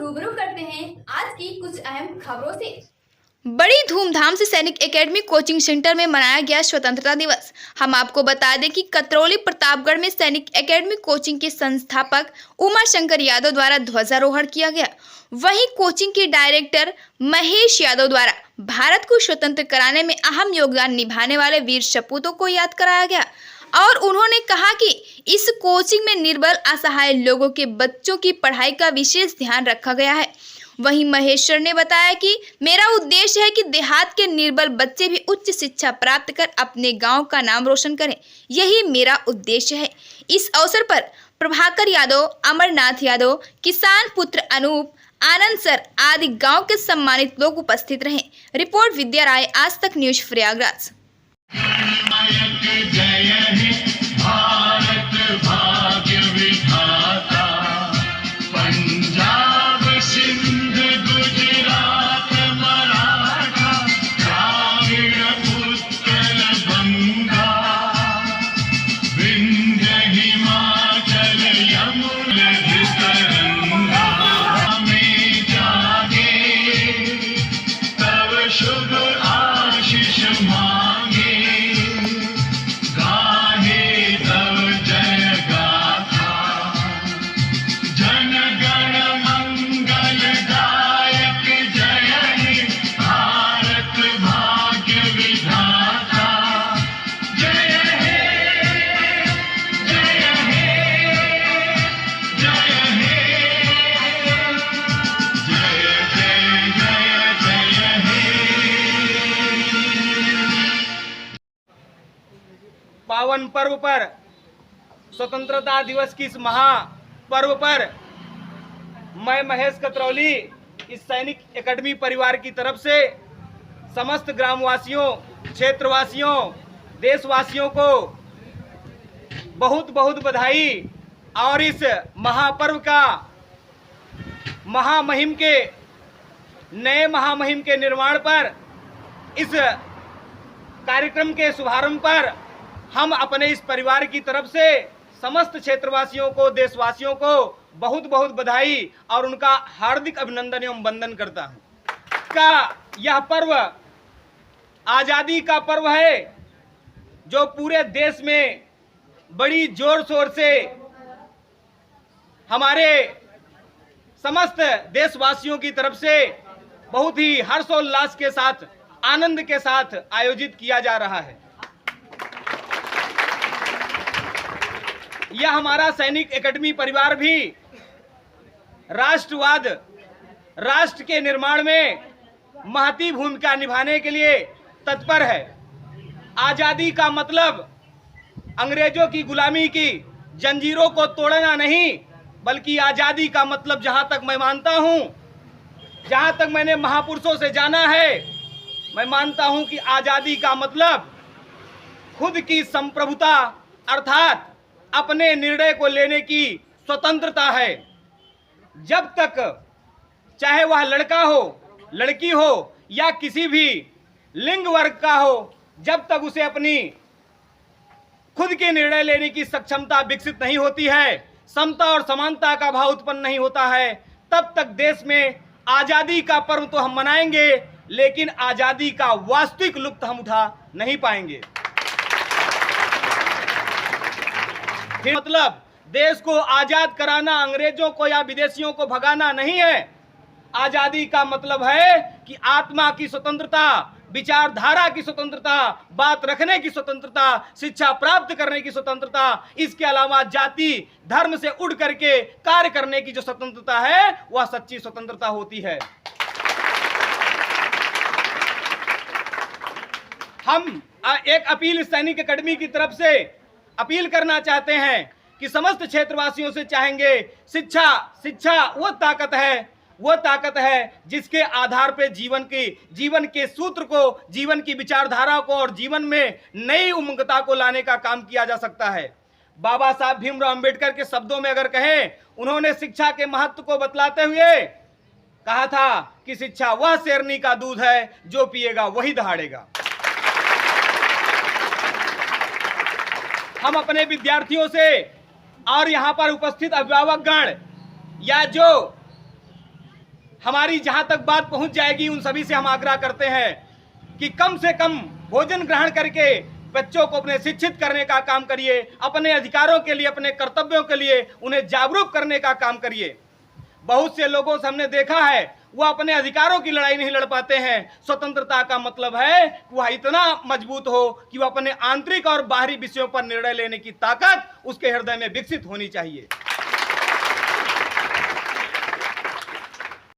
रूबरू करते हैं आज की कुछ अहम खबरों से। बड़ी धूमधाम से सैनिक एकेडमी कोचिंग सेंटर में मनाया गया स्वतंत्रता दिवस। हम आपको बता दें कि कतरौली प्रतापगढ़ में सैनिक एकेडमी कोचिंग के संस्थापक उमा शंकर यादव द्वारा ध्वजारोहण किया गया। वहीं कोचिंग के डायरेक्टर महेश यादव द्वारा भारत को स्वतंत्र कराने में अहम योगदान निभाने वाले वीर सपूतों को याद कराया गया और उन्होंने कहा कि इस कोचिंग में निर्बल असहाय लोगों के बच्चों की पढ़ाई का विशेष ध्यान रखा गया है। वहीं महेश्वर ने बताया कि मेरा उद्देश्य है कि देहात के निर्बल बच्चे भी उच्च शिक्षा प्राप्त कर अपने गांव का नाम रोशन करें, यही मेरा उद्देश्य है। इस अवसर पर प्रभाकर यादव, अमरनाथ यादव, किसान पुत्र अनूप, आनंद सर आदि गांव के सम्मानित लोग उपस्थित रहे। रिपोर्ट विद्या राय, आज तक न्यूज प्रयागराज। शुभ आशीष मांगे, गाहे तव जय गाथा, जन गण मंगल दायक जय हे भारत भाग्य विधाता। जय हे जय हे जय हे जय जय जय जय हे। पावन पर्व पर, स्वतंत्रता दिवस की इस महापर्व पर मैं महेश कतरौली इस सैनिक एकेडमी परिवार की तरफ से समस्त ग्रामवासियों, क्षेत्रवासियों, देशवासियों को बहुत बहुत बधाई और इस महापर्व का महामहिम के नए महामहिम के निर्माण पर, इस कार्यक्रम के शुभारंभ पर हम अपने इस परिवार की तरफ से समस्त क्षेत्रवासियों को, देशवासियों को बहुत बहुत बधाई और उनका हार्दिक अभिनंदन एवं वंदन करता हूं। का यह पर्व आज़ादी का पर्व है जो पूरे देश में बड़ी जोर शोर से हमारे समस्त देशवासियों की तरफ से बहुत ही हर्षोल्लास के साथ, आनंद के साथ आयोजित किया जा रहा है। यह हमारा सैनिक एकेडमी परिवार भी राष्ट्रवाद, राष्ट्र के निर्माण में महती भूमिका निभाने के लिए तत्पर है। आज़ादी का मतलब अंग्रेजों की गुलामी की जंजीरों को तोड़ना नहीं, बल्कि आज़ादी का मतलब, जहां तक मैं मानता हूं, जहां तक मैंने महापुरुषों से जाना है, मैं मानता हूं कि आज़ादी का मतलब खुद की संप्रभुता अर्थात अपने निर्णय को लेने की स्वतंत्रता है। जब तक चाहे वह लड़का हो, लड़की हो या किसी भी लिंग वर्ग का हो, जब तक उसे अपनी खुद के निर्णय लेने की सक्षमता विकसित नहीं होती है, समता और समानता का भाव उत्पन्न नहीं होता है, तब तक देश में आज़ादी का पर्व तो हम मनाएंगे, लेकिन आज़ादी का वास्तविक लुत्फ हम उठा नहीं पाएंगे। मतलब देश को आजाद कराना अंग्रेजों को या विदेशियों को भगाना नहीं है। आजादी का मतलब है कि आत्मा की स्वतंत्रता, विचारधारा की स्वतंत्रता, बात रखने की स्वतंत्रता, शिक्षा प्राप्त करने की स्वतंत्रता, इसके अलावा जाति धर्म से उड़ करके कार्य करने की जो स्वतंत्रता है, वह सच्ची स्वतंत्रता होती है। हम एक अपील सैनिक एकेडमी की तरफ से अपील करना चाहते हैं कि समस्त क्षेत्रवासियों से चाहेंगे, शिक्षा वो ताकत है जिसके आधार पे जीवन के सूत्र को, जीवन की विचारधारा को और जीवन में नई उमंगता को लाने का काम किया जा सकता है। बाबा साहब भीमराव अंबेडकर के शब्दों में अगर कहें, उन्होंने शिक्षा के महत्व को बतलाते हुए कहा था कि शिक्षा वह शेरनी का दूध है जो पिएगा वही दहाड़ेगा। हम अपने विद्यार्थियों से, और यहाँ पर उपस्थित अभिभावकगण या जो हमारी जहां तक बात पहुंच जाएगी, उन सभी से हम आग्रह करते हैं कि कम से कम भोजन ग्रहण करके बच्चों को अपने शिक्षित करने का काम करिए, अपने अधिकारों के लिए, अपने कर्तव्यों के लिए उन्हें जागरूक करने का काम करिए। बहुत से लोगों से हमने देखा है वह अपने अधिकारों की लड़ाई नहीं लड़ पाते हैं। स्वतंत्रता का मतलब है कि वह इतना मजबूत हो कि वह अपने आंतरिक और बाहरी विषयों पर निर्णय लेने की ताकत उसके हृदय में विकसित होनी चाहिए।